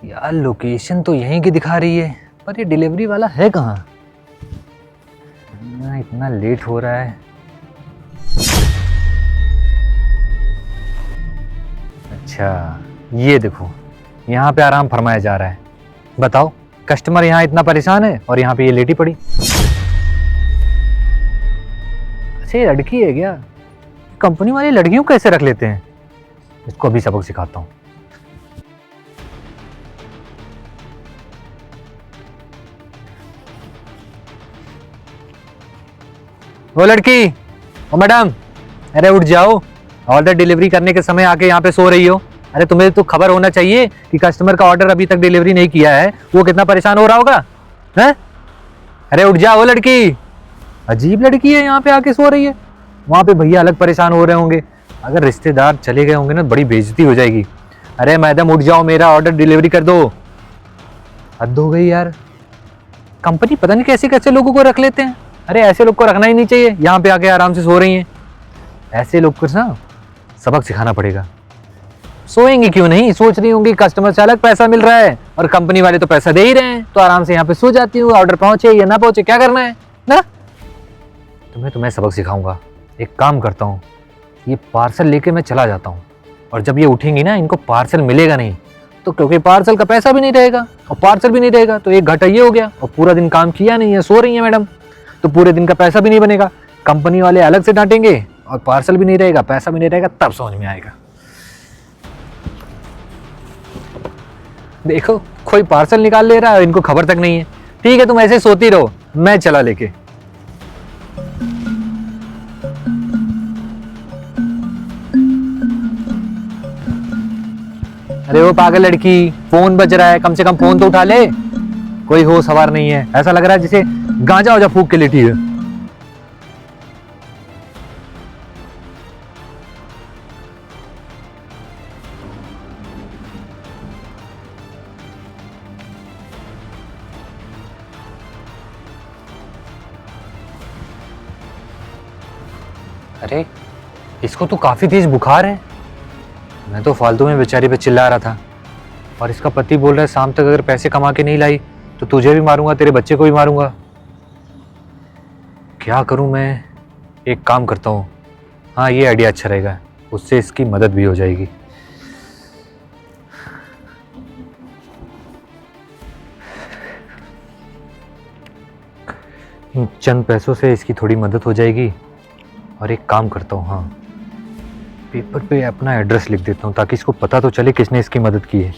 यार लोकेशन तो यहीं की दिखा रही है, पर ये डिलीवरी वाला है कहाँ? इतना लेट हो रहा है। अच्छा, ये देखो, यहाँ पे आराम फरमाया जा रहा है। बताओ, कस्टमर यहाँ इतना परेशान है और यहाँ पे ये लेटी पड़ी। अच्छा, ये लड़की है क्या? कंपनी वाले लड़कियों को कैसे रख लेते हैं? इसको अभी सबक सिखाता हूँ। वो लड़की, ओ मैडम, अरे उठ जाओ। ऑर्डर डिलीवरी करने के समय आके यहाँ पे सो रही हो। अरे तुम्हें तो खबर होना चाहिए कि कस्टमर का ऑर्डर अभी तक डिलीवरी नहीं किया है, वो कितना परेशान हो रहा होगा। हैं? अरे उठ जाओ लड़की। अजीब लड़की है, यहाँ पे आके सो रही है। वहाँ पे भैया अलग परेशान हो रहे होंगे। अगर रिश्तेदार चले गए होंगे ना, बड़ी बेइज्जती हो जाएगी। अरे मैडम उठ जाओ, मेरा ऑर्डर डिलीवरी कर दो। हद हो गई यार, कंपनी पता नहीं कैसे कैसे लोगों को रख लेते हैं। अरे ऐसे लोग को रखना ही नहीं चाहिए। यहाँ पे आके आराम से सो रही हैं। ऐसे लोग को ना सबक सिखाना पड़ेगा। सोएंगे क्यों नहीं, सोच रही होंगी कस्टमर से अलग पैसा मिल रहा है और कंपनी वाले तो पैसा दे ही रहे हैं, तो आराम से यहाँ पे सो जाती हूँ। ऑर्डर पहुंचे या ना पहुंचे, क्या करना है ना। तुम्हें सबक सिखाऊंगा। एक काम करता हूँ, ये पार्सल लेके मैं चला जाता हूँ, और जब ये उठेंगी ना, इनको पार्सल मिलेगा नहीं, तो क्योंकि पार्सल का पैसा भी नहीं रहेगा और पार्सल भी नहीं रहेगा, तो एक घाटा ये हो गया। और पूरा दिन काम किया नहीं है, सो रही है मैडम, तो पूरे दिन का पैसा भी नहीं बनेगा। कंपनी वाले अलग से डांटेंगे और पार्सल भी नहीं रहेगा, पैसा भी नहीं रहेगा, तब समझ में आएगा। देखो, कोई पार्सल निकाल ले रहा है, इनको खबर तक नहीं है। ठीक है, तुम ऐसे सोती रहो, मैं चला लेके। अरे वो पागल लड़की, फोन बज रहा है, कम से कम फोन तो उठा ले। कोई होश सवार नहीं है, ऐसा लग रहा है जैसे गांजा वाजा फूक के लेटी है। अरे इसको तो काफी तेज बुखार है। मैं तो फालतू में बेचारी पे चिल्ला रहा था, और इसका पति बोल रहा है शाम तक अगर पैसे कमा के नहीं लाई तो तुझे भी मारूंगा, तेरे बच्चे को भी मारूंगा। क्या करूं मैं? एक काम करता हूँ, हाँ ये आइडिया अच्छा रहेगा, उससे इसकी मदद भी हो जाएगी। इन चंद पैसों से इसकी थोड़ी मदद हो जाएगी। और एक काम करता हूँ, हाँ पेपर पे अपना एड्रेस लिख देता हूँ, ताकि इसको पता तो चले किसने इसकी मदद की है।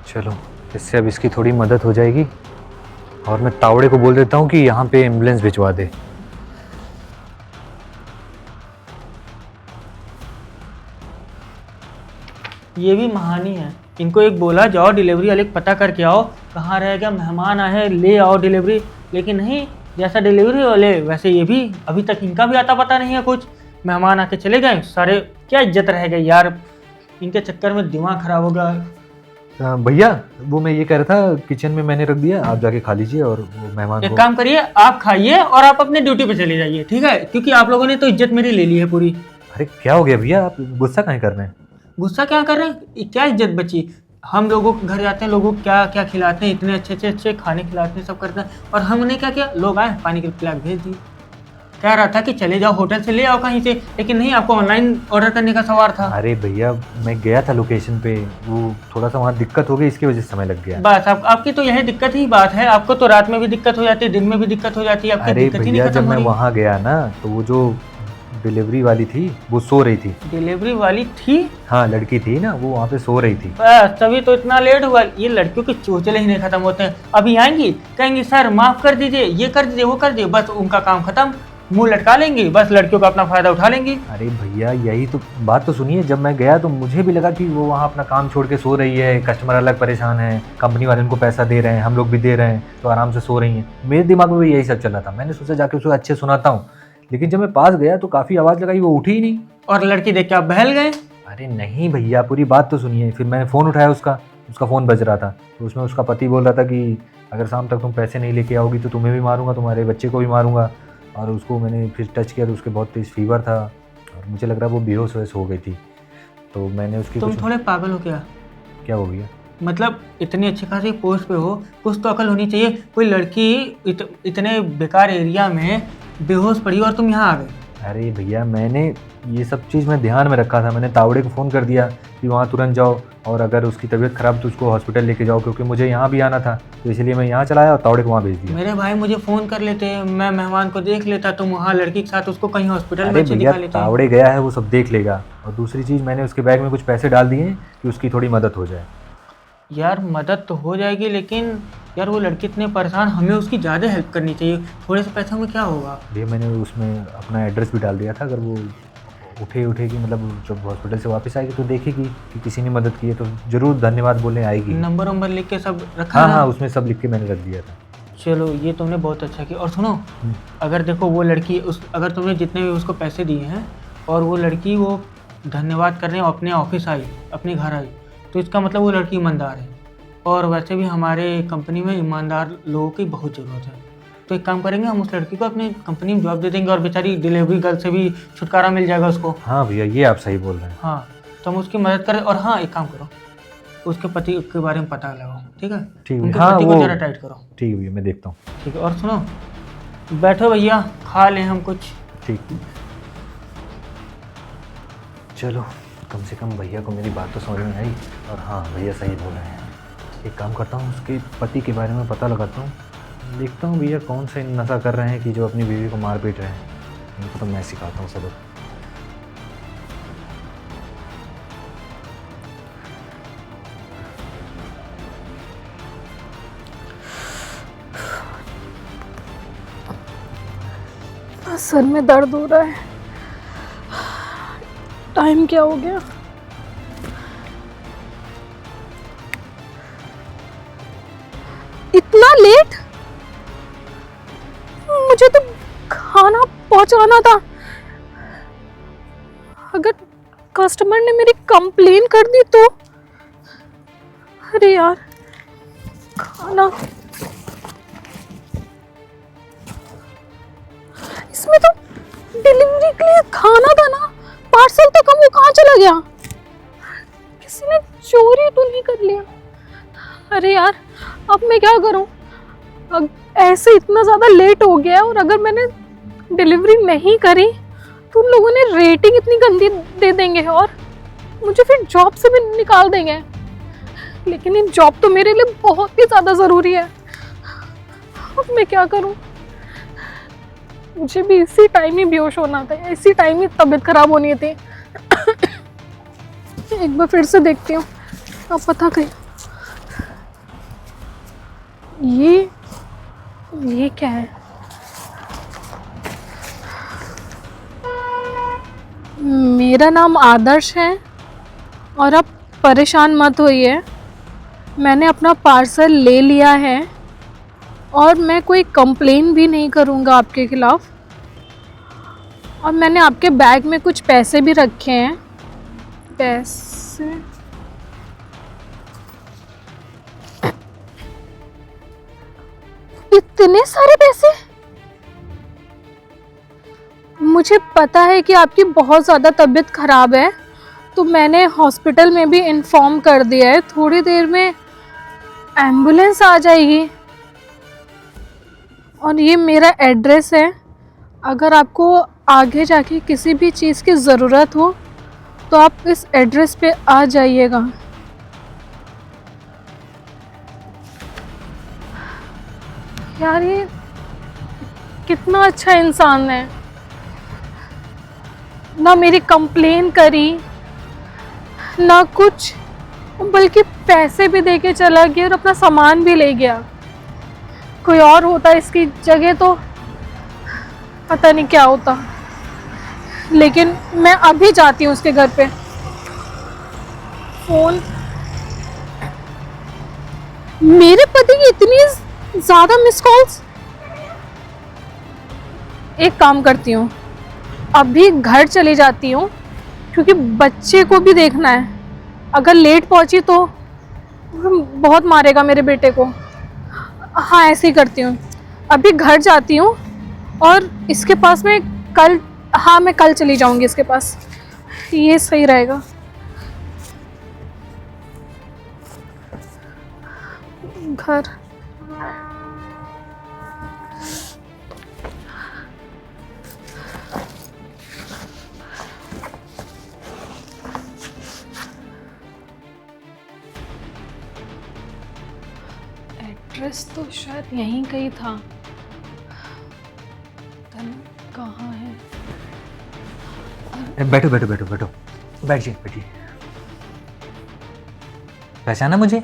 चलो, इससे अब इसकी थोड़ी मदद हो जाएगी। और मैं तावड़े को बोल देता हूँ कि यहाँ पे एम्बुलेंस भिजवा दे। ये भी महानी है। इनको एक बोला जाओ डिलीवरी वाले को पता करके आओ कहाँ रह गया, मेहमान आए ले आओ डिलीवरी, लेकिन नहीं, जैसा डिलीवरी वाले वैसे ये भी, अभी तक इनका भी आता पता नहीं है कुछ। मेहमान आके चले गए सारे, क्या इज्जत रह गई यार, इनके चक्कर में दिमाग खराब हो गया। भैया वो मैं ये कह रहा था, किचन में मैंने रख दिया, आप जाके खा लीजिए। और वो मेहमान एक काम करिए, आप खाइए और आप अपने ड्यूटी पे चले जाइए, ठीक है, क्योंकि आप लोगों ने तो इज्जत मेरी ले ली है पूरी। अरे क्या हो गया भैया, आप गुस्सा काहे कर रहे हैं? गुस्सा क्या कर रहे हैं, क्या इज्जत बची। हम लोगों के घर जाते हैं, लोगों को क्या क्या खिलाते हैं, इतने अच्छे अच्छे खाने खिलाते हैं, सब करते हैं, और हमने क्या किया, लोग आए पानी के पिला भेज दिए। कह रहा था कि चले जाओ होटल से ले आओ कहीं से, लेकिन नहीं, आपको ऑनलाइन ऑर्डर करने का सवाल था। अरे भैया मैं गया था लोकेशन पे, वो थोड़ा सा वहाँ दिक्कत हो गई, इसकी वजह से समय लग गया। बस आपकी तो यही दिक्कत ही बात है, आपको तो रात में भी दिक्कत हो जाती है, दिन में भी दिक्कत हो जाती है, आपकी अरे दिक्कत ही नहीं भैया खत्म जब हो मैं रही। वहाँ गया ना, तो वो जो डिलीवरी वाली थी वो सो रही थी। डिलीवरी वाली थी? हाँ लड़की थी ना, वो वहाँ पे सो रही थी। बस तभी तो इतना लेट हुआ। ये लड़कियों के चोचले ही नहीं खत्म होते हैं। अभी आएंगी, कहेंगी सर माफ कर दीजिए, ये कर दीजिए, वो कर दीजिए, बस उनका काम खत्म। मुंह लटका लेंगी, बस लड़कियों का अपना फायदा उठा लेंगी। अरे भैया यही तो बात तो सुनिए, जब मैं गया तो मुझे भी लगा कि वो वहाँ अपना काम छोड़ के सो रही है, कस्टमर अलग परेशान है, कंपनी वाले उनको पैसा दे रहे हैं, हम लोग भी दे रहे हैं, तो आराम से सो रही हैं। मेरे दिमाग में भी यही सब चल रहा था। मैंने सोचा जाके उसको अच्छे सुनाता हूँ, लेकिन जब मैं पास गया तो काफ़ी आवाज़ लगाई, वो उठी ही नहीं। और लड़की देख के आप बहल गए। अरे नहीं भैया, पूरी बात तो सुनिए। फिर मैंने फ़ोन उठाया, उसका फ़ोन बज रहा था, तो उसमें उसका पति बोल रहा था कि अगर शाम तक तुम पैसे नहीं लेके आओगी तो तुम्हें भी मारूंगा, तुम्हारे बच्चे को भी मारूंगा। और उसको मैंने फिर टच किया तो उसके बहुत तेज़ फीवर था और मुझे लग रहा है वो बेहोश वेहोश हो गई थी। तो मैंने उसकी तुम थोड़े पागल हो क्या हो गया? मतलब इतनी अच्छी खासी पोस्ट पे हो, कुछ तो अकल होनी चाहिए। कोई लड़की इतने बेकार एरिया में बेहोश पड़ी और तुम यहाँ आ गए। अरे भैया, मैंने ये सब चीज़ मैं ध्यान में रखा था। मैंने तावड़े को फ़ोन कर दिया कि वहाँ तुरंत जाओ, और अगर उसकी तबीयत ख़राब तो उसको हॉस्पिटल लेके जाओ, क्योंकि मुझे यहाँ भी आना था, तो इसलिए मैं यहाँ चला आया और तावड़े को वहाँ भेज दिया। मेरे भाई मुझे फ़ोन कर लेते, मैं मेहमान को देख लेता, तुम वहाँ लड़की के साथ उसको कहीं हॉस्पिटल में अच्छी भैया, दिखा लेते। तावड़े गया है, वो सब देख लेगा। और दूसरी चीज़, मैंने उसके बैग में कुछ पैसे डाल दिए कि उसकी थोड़ी मदद हो जाए। यार मदद तो हो जाएगी, लेकिन यार वो लड़की इतने परेशान, हमें उसकी ज़्यादा हेल्प करनी चाहिए। थोड़े से पैसों में क्या होगा भैया, मैंने उसमें अपना एड्रेस भी डाल दिया था। अगर वो उठेगी, मतलब जब हॉस्पिटल से वापस आएगी तो देखेगी कि किसी ने मदद की है, तो ज़रूर धन्यवाद बोलने आएगी। नंबर वंबर लिख के सब रखा? हाँ, उसमें सब लिख के मैंने रख दिया था। चलो ये तुमने बहुत अच्छा किया। और सुनो, अगर देखो वो लड़की अगर तुमने जितने भी उसको पैसे दिए हैं और वो लड़की वो धन्यवाद करने अपने ऑफिस आई, अपने घर आई, तो इसका मतलब वो लड़की ईमानदार है। और वैसे भी हमारे कंपनी में ईमानदार लोगों की बहुत ज़रूरत है। तो एक काम करेंगे, हम उस लड़की को अपनी कंपनी में जॉब दे देंगे और बेचारी डिलीवरी गर्ल से भी छुटकारा मिल जाएगा उसको। हाँ भैया, ये आप सही बोल रहे हैं। हाँ, तो हम उसकी मदद करें। और हाँ, एक काम करो, उसके पति के बारे में पता लगाओ, ठीक है? ठीक है, उनके हाँ, पति को जरा टाइट करो। ठीक है भैया, मैं देखता हूँ। ठीक है। और सुनो, बैठो भैया, खा लें हम कुछ। ठीक, चलो, कम से कम भैया को मेरी बात तो समझ में आई। और हाँ, भैया सही बोल रहे हैं। एक काम करता हूँ, उसके पति के बारे में पता लगाता हूँ, देखता हूँ भैया कौन से नशा कर रहे हैं कि जो अपनी बीवी को मार पीट रहे हैं। इनको तो मैं सिखाता हूँ सबक। सर में दर्द हो रहा है। टाइम क्या हो गया? इतना लेट? मुझे तो खाना पहुंचाना था। अगर कस्टमर ने मेरी कंप्लेन कर दी तो? अरे यार, खाना इसमें तो डिलीवरी के लिए खाना था ना, पार्सल तो कम, वो कहाँ चला गया? किसी ने चोरी तो नहीं कर लिया? अरे यार, अब मैं क्या करूं? ऐसे इतना ज़्यादा लेट हो गया, और अगर मैंने डिलीवरी नहीं करी तो उन लोगों ने रेटिंग इतनी गंदी दे देंगे और मुझे फिर जॉब से भी निकाल देंगे। लेकिन ये जॉब तो मेरे लिए बहुत ही ज़्यादा ज़रूरी है। अब मैं क्या करूं? मुझे भी इसी टाइम ही बेहोश होना था, इसी टाइम ही तबीयत खराब होनी थी। एक बार फिर से देखती हूँ, अब पता कहीं ये क्या है? मेरा नाम आदर्श है और आप परेशान मत होइए। मैंने अपना पार्सल ले लिया है और मैं कोई कंप्लेन भी नहीं करूँगा आपके खिलाफ़। और मैंने आपके बैग में कुछ पैसे भी रखे हैं। पैसे? इतने सारे पैसे? मुझे पता है कि आपकी बहुत ज़्यादा तबीयत ख़राब है, तो मैंने हॉस्पिटल में भी इन्फॉर्म कर दिया है। थोड़ी देर में एम्बुलेंस आ जाएगी। और ये मेरा एड्रेस है, अगर आपको आगे जाके किसी भी चीज़ की ज़रूरत हो तो आप इस एड्रेस पे आ जाइएगा। यार, ये कितना अच्छा इंसान है, ना मेरी कंप्लेन करी ना कुछ, बल्कि पैसे भी देके चला गया और अपना सामान भी ले गया। कोई और होता इसकी जगह तो पता नहीं क्या होता, लेकिन मैं अभी जाती हूँ उसके घर पे। फोन, मेरे पति की इतनी ज्यादा मिस कॉल्स। एक काम करती हूँ, अभी घर चली जाती हूँ, क्योंकि बच्चे को भी देखना है। अगर लेट पहुंची तो बहुत मारेगा मेरे बेटे को। हाँ, ऐसे ही करती हूँ, अभी घर जाती हूँ और इसके पास में कल, हाँ मैं कल चली जाऊँगी इसके पास, ये सही रहेगा। घर, एड्रेस तो शायद यहीं कहीं था। तनु कहाँ है? बैठो बैठो बैठो बैठो, बैठिए बैठिए। पहचाना मुझे?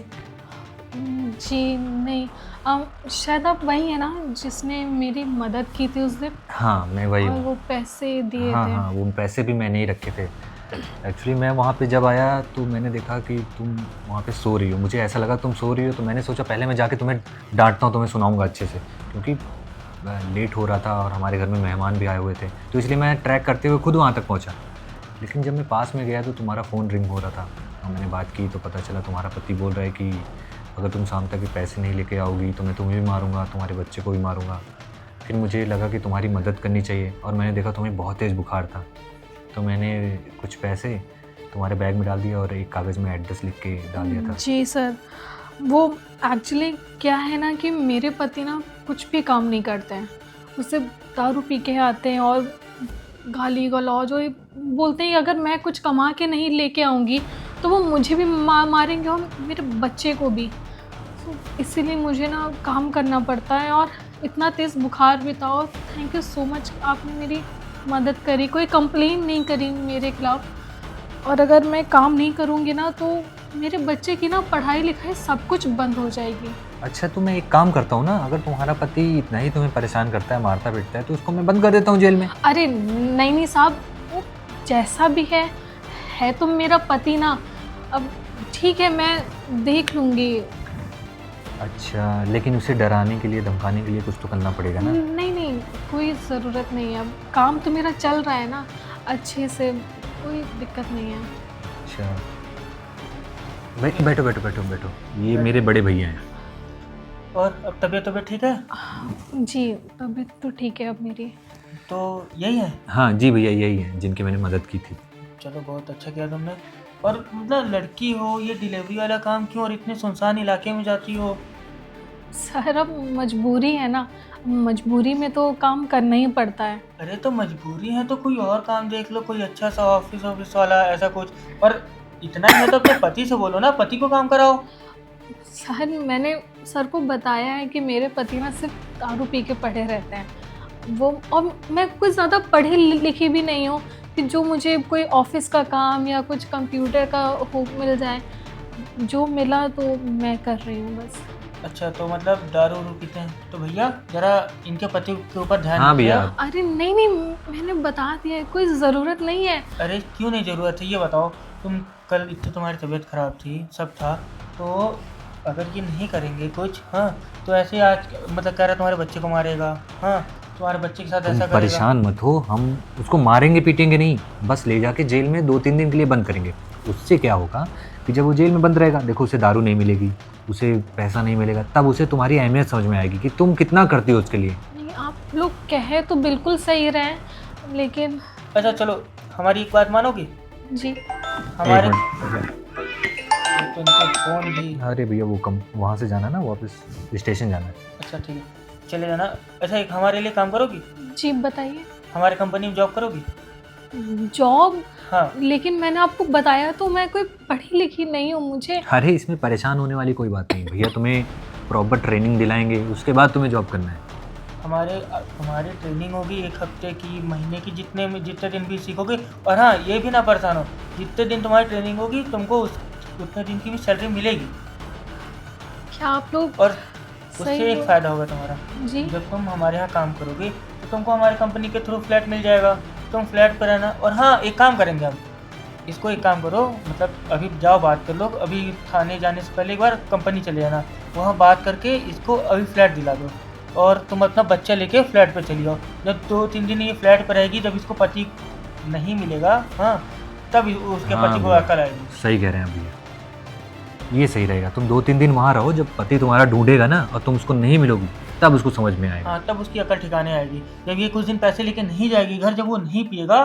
जी नहीं, शायद आप वही है ना जिसने मेरी मदद की थी उस दिन? हाँ मैं वही और हूँ। वो पैसे दिए हाँ थे। हाँ, वो पैसे भी मैंने ही रखे थे। एक्चुअली मैं वहाँ पे जब आया तो मैंने देखा कि तुम वहाँ पे सो रही हो। मुझे ऐसा लगा तुम सो रही हो, तो मैंने सोचा पहले मैं जाके तुम्हें डांटता हूँ, तुम्हें सुनाऊंगा अच्छे से, क्योंकि लेट हो रहा था और हमारे घर में मेहमान भी आए हुए थे, तो इसलिए मैं ट्रैक करते हुए खुद वहाँ तक पहुँचा। लेकिन जब मैं पास में गया तो तुम्हारा फ़ोन रिंग हो रहा था और मैंने बात की तो पता चला तुम्हारा पति बोल रहा है कि अगर तुम शाम तक ये पैसे नहीं लेके आओगी तो मैं तुम्हें भी मारूंगा, तुम्हारे बच्चे को भी मारूंगा। फिर मुझे लगा कि तुम्हारी मदद करनी चाहिए और मैंने देखा तुम्हें बहुत तेज़ बुखार था, तो मैंने कुछ पैसे तुम्हारे बैग में डाल दिया और एक कागज़ में एड्रेस लिख के डाल दिया था। जी सर, वो एक्चुअली क्या है ना कि मेरे पति ना कुछ भी काम नहीं करते हैं। उससे दारू पी के आते हैं और गाली गलौज और बोलते हैं कि अगर मैं कुछ कमा के नहीं लेके आऊँगी तो वो मुझे भी मारेंगे और मेरे बच्चे को भी। तो इसीलिए मुझे ना काम करना पड़ता है और इतना तेज़ बुखार भी था। और थैंक यू सो मच, आपने मेरी मदद करी, कोई कंप्लेन नहीं करी मेरे खिलाफ़। और अगर मैं काम नहीं करूँगी ना तो मेरे बच्चे की ना पढ़ाई लिखाई सब कुछ बंद हो जाएगी। अच्छा तो मैं एक काम करता हूँ ना, अगर तुम्हारा पति इतना ही तुम्हें परेशान करता है, मारता पीटता है, तो उसको मैं बंद कर देता हूँ जेल में। अरे नहीं नहीं साहब, वो जैसा भी है तो मेरा पति ना। अब ठीक है, मैं देख लूँगी। अच्छा, लेकिन उसे डराने के लिए, धमकाने के लिए कुछ तो करना पड़ेगा ना? नहीं नहीं, कोई ज़रूरत नहीं है। अब काम तो मेरा चल रहा है ना अच्छे से, कोई दिक्कत नहीं है। अच्छा बैठो बैठो बैठो बैठो बैठो, ये मेरे बड़े भैया हैं। और अब तबीयत ठीक है? जी, तबीयत तो ठीक है अब मेरी। तो यही है? हाँ जी भैया, यही हैं जिनकी मैंने मदद की थी। चलो बहुत अच्छा किया तुमने। और मतलब लड़की हो, ये डिलीवरी वाला काम क्यों और इतने सुनसान इलाके में जाती हो? सर अब मजबूरी है ना, मजबूरी में तो काम करना ही पड़ता है। अरे तो मजबूरी है तो कोई और काम देख लो, कोई अच्छा सा ऑफिस वाला ऐसा कुछ। और इतना ही है तो अपने पति से बोलो ना, पति को काम कराओ। सर मैंने सर को बताया है कि मेरे पति ना सिर्फ दारू पी के पड़े रहते हैं वो, और मैं कुछ ज़्यादा पढ़ी लिखी भी नहीं हूँ कि जो मुझे कोई ऑफिस का काम या कुछ कंप्यूटर का हो मिल जाए। जो मिला तो मैं कर रही हूँ बस। अच्छा तो मतलब दारू वारू पीते हैं तो भैया जरा इनके पति के ऊपर ध्यान हाँ दीजिए। भैया। अरे नहीं नहीं, मैंने बता दिया है, कोई ज़रूरत नहीं है। अरे क्यों नहीं ज़रूरत है ये बताओ। तुम कल इतनी तुम्हारी तबीयत ख़राब थी, सब था, तो अगर ये नहीं करेंगे कुछ, हाँ तो ऐसे आज मतलब कह रहा तुम्हारे बच्चे को मारेगा, हाँ तुम्हारे बच्चे के साथ तुम ऐसा करेगा। परेशान मत हो, हम उसको मारेंगे पीटेंगे नहीं, बस ले जाके जेल में 2-3 दिन के लिए बंद करेंगे। उससे क्या होगा कि जब वो जेल में बंद रहेगा, देखो उसे दारू नहीं मिलेगी, उसे पैसा नहीं मिलेगा, तब उसे तुम्हारी अहमियत समझ में आएगी कि तुम कितना करती हो उसके लिए। नहीं, आप लोग कहे तो बिल्कुल सही रहे, लेकिन अच्छा चलो हमारी एक बात मानोगे? जी हमारे एक मिनट। तो इनका फ़ोन भी। अरे भैया वो कम वहाँ से जाना ना, वापस स्टेशन जाना है। अच्छा ठीक है, चले जाना। अच्छा एक हमारे लिए काम करोगी? जी बताइए। हमारे कंपनी में जॉब करोगी? जॉब? हाँ। लेकिन मैंने आपको बताया तो मैं कोई पढ़ी लिखी नहीं हूँ। मुझे अरे इसमें परेशान होने वाली कोई बात नहीं भैया, तुम्हें प्रॉपर ट्रेनिंग दिलाएंगे, उसके बाद तुम्हें जॉब करना है। हमारी ट्रेनिंग होगी 1 हफ्ते की, महीने की, जितने दिन भी सीखोगे। और हाँ ये भी ना परेशान हो, जितने दिन तुम्हारी ट्रेनिंग होगी तुमको उतने दिन की भी सैलरी मिलेगी। क्या आप लोग और सही उससे एक हो? फ़ायदा होगा तुम्हारा, जी जब तुम हमारे यहाँ काम करोगे तो तुमको हमारी कंपनी के थ्रू फ्लैट मिल जाएगा, तुम फ्लैट पर रहना। और हाँ, एक काम करेंगे हम, इसको एक काम करो, मतलब अभी जाओ बात कर लो, अभी थाने जाने से पहले एक बार कंपनी चले जाना, वहाँ बात करके इसको अभी फ्लैट दिला दो, और तुम अपना बच्चा लेके फ्लैट पर चली जाओ। जब 2-3 दिन ये फ्लैट पर रहेगी, जब इसको पति नहीं मिलेगा, हाँ, तब उसके हाँ पति को भैया, अकल आएगी। सही कह रहे हैं भैया, ये सही रहेगा। तुम 2-3 दिन वहाँ रहो, जब पति तुम्हारा ढूंढेगा ना और तुम उसको नहीं मिलोगी, तब उसको समझ में आएगा। हाँ, तब उसकी अकल ठिकाने आएगी। जब ये कुछ दिन पैसे लेके नहीं जाएगी घर, जब वो नहीं पिएगा,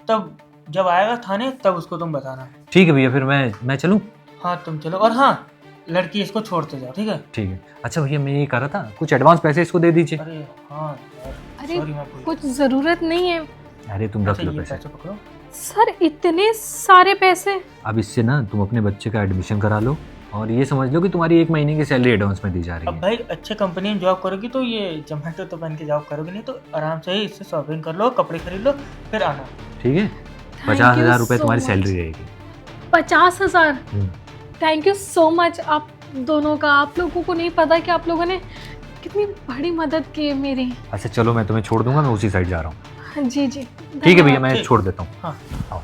तब जब आएगा थाने, तब उसको तुम बताना। ठीक है भैया, फिर मैं चलूँ? हाँ तुम चलो, और हाँ, लड़की इसको छोड़ते जाओ, ठीक है? ठीक है। अच्छा भैया, मैं ये कह रहा था, कुछ एडवांस पैसे इसको दे दीजिए। अरे हाँ यार, अरे सॉरी, मैं भूल गया। कुछ जरूरत नहीं है अरे तुम रख अच्छा, लो ये पैसे। पैसे पकड़ो। सर, इतने सारे पैसे? अब इससे ना तुम अपने बच्चे का एडमिशन करा लो, और ये समझ लो कि तुम्हारी 1 महीने की सैलरी एडवांस में दी जा रही अब है। भाई अच्छे कंपनी में जॉब करोगी तो ये जोमेटो तो बन के जॉब करोगी नहीं, तो आराम से ही इससे शॉपिंग कर लो, कपड़े खरीद लो, फिर आना। ठीक है, 50,000 रुपये तुम्हारी सैलरी रहेगी। 50,000? हम्म। थैंक यू सो मच आप दोनों का। आप लोगों को नहीं पता कि आप लोगों ने कितनी बड़ी मदद की है मेरी। अच्छा चलो, मैं तुम्हें छोड़ दूंगा, मैं उसी साइड जा रहा हूँ। जी जी, ठीक है भैया, मैं ठीक। छोड़ देता हूँ। हाँ। आओ।